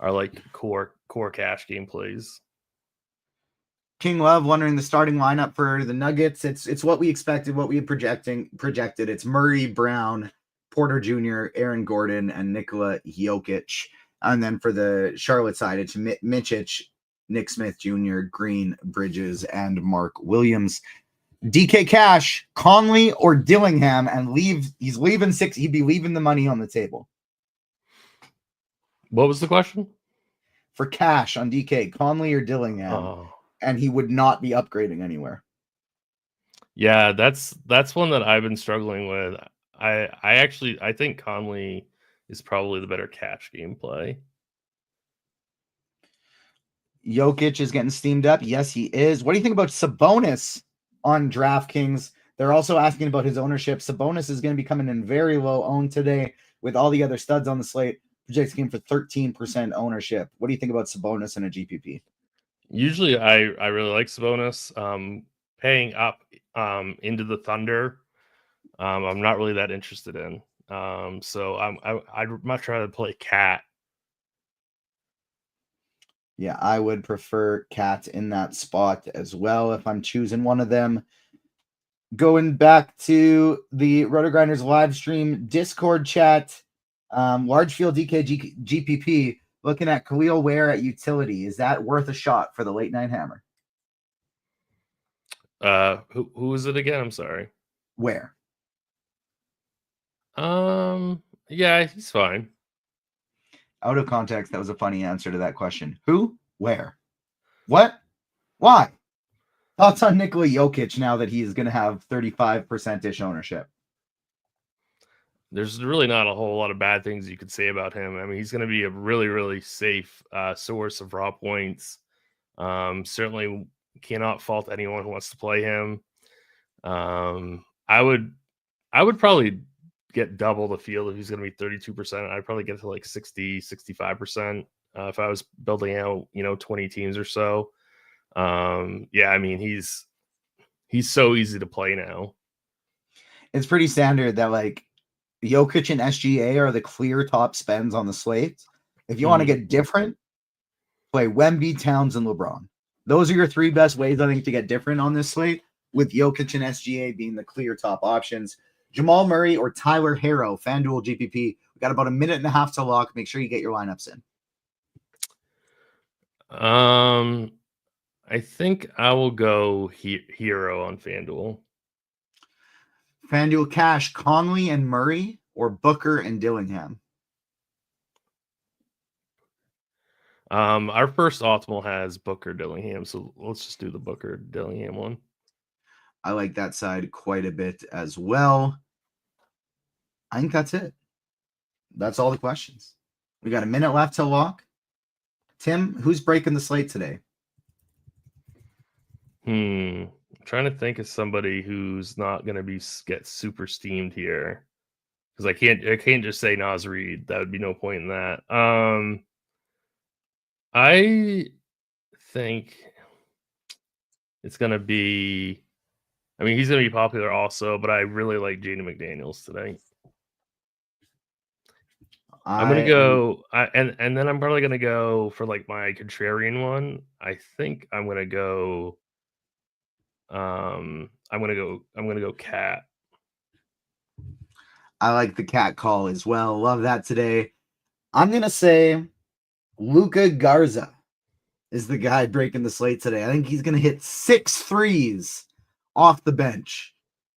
are like core cash game plays. King Love wondering the starting lineup for the Nuggets. It's what we expected, what we had projected. It's Murray, Brown, Porter Jr., Aaron Gordon, and Nikola Jokic. And then for the Charlotte side, it's Mitchich, Nick Smith Jr., Green, Bridges, and Mark Williams. DK Cash, Conley or Dillingham, and he's leaving 6. He'd be leaving the money on the table. What was the question? For cash on DK, Conley or Dillingham, and he would not be upgrading anywhere. Yeah, that's one that I've been struggling with. I think Conley is probably the better cash game play. Jokic is getting steamed up. Yes, he is. What do you think about Sabonis on DraftKings? They're also asking about his ownership. Sabonis is going to be coming in very low owned today with all the other studs on the slate. Projects him for 13% ownership. What do you think about Sabonis in a GPP? Usually, I really like Sabonis. Paying up into the Thunder, I'm not really that interested in. So I'd much rather play Cat. Yeah, I would prefer Cat in that spot as well if I'm choosing one of them. Going back to the RotoGrinders live stream Discord chat, large field DK GPP looking at Khalil Ware at utility. Is that worth a shot for the late night hammer? Who is it again? I'm sorry. Where? Yeah, he's fine. Out of context, that was a funny answer to that question. Who? Where? What? Why? Thoughts on Nikola Jokic now that he's going to have 35%-ish ownership? There's really not a whole lot of bad things you could say about him. I mean, he's going to be a really, really safe source of raw points. Certainly cannot fault anyone who wants to play him. I would probably get double the field if he's going to be 32%. I'd probably get to like 60, 65% if I was building out, 20 teams or so. Yeah, I mean, he's so easy to play now. It's pretty standard that like Jokic and SGA are the clear top spends on the slate. If you want to get different, play Wemby, Towns, and LeBron. Those are your three best ways, I think, to get different on this slate, with Jokic and SGA being the clear top options. Jamal Murray or Tyler Herro, FanDuel GPP. We got about a minute and a half to lock. Make sure you get your lineups in. I think I will go Hero on FanDuel. FanDuel cash Conley and Murray or Booker and Dillingham. Our first optimal has Booker Dillingham, so let's just do the Booker Dillingham one. I like that side quite a bit as well. I think that's it. That's all the questions. We got a minute left to lock. Tim, who's breaking the slate today? I'm trying to think of somebody who's not going to get super steamed here, because I can't just say Naz Reid. That would be no point in that. I think it's going to be, I mean, he's going to be popular also, but I really like Jaden McDaniels today. I'm going to go, and then I'm probably going to go for like my contrarian one. I think I'm going to go, I'm going to go Cat. I like the Cat call as well. Love that today. I'm going to say Luka Garza is the guy breaking the slate today. I think he's going to hit 6 threes off the bench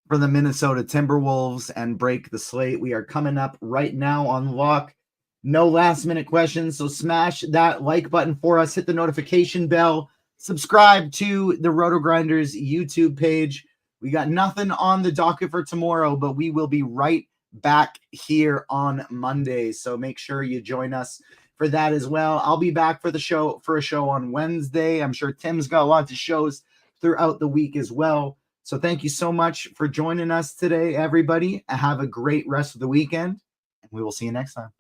for the Minnesota Timberwolves and break the slate. We are coming up right now on lock. No last minute questions. So smash that like button for us. Hit the notification bell. Subscribe to the RotoGrinders YouTube page. We got nothing on the docket for tomorrow, but we will be right back here on Monday. So make sure you join us for that as well. I'll be back for a show on Wednesday. I'm sure Tim's got lots of shows throughout the week as well. So thank you so much for joining us today, everybody. Have a great rest of the weekend, and we will see you next time.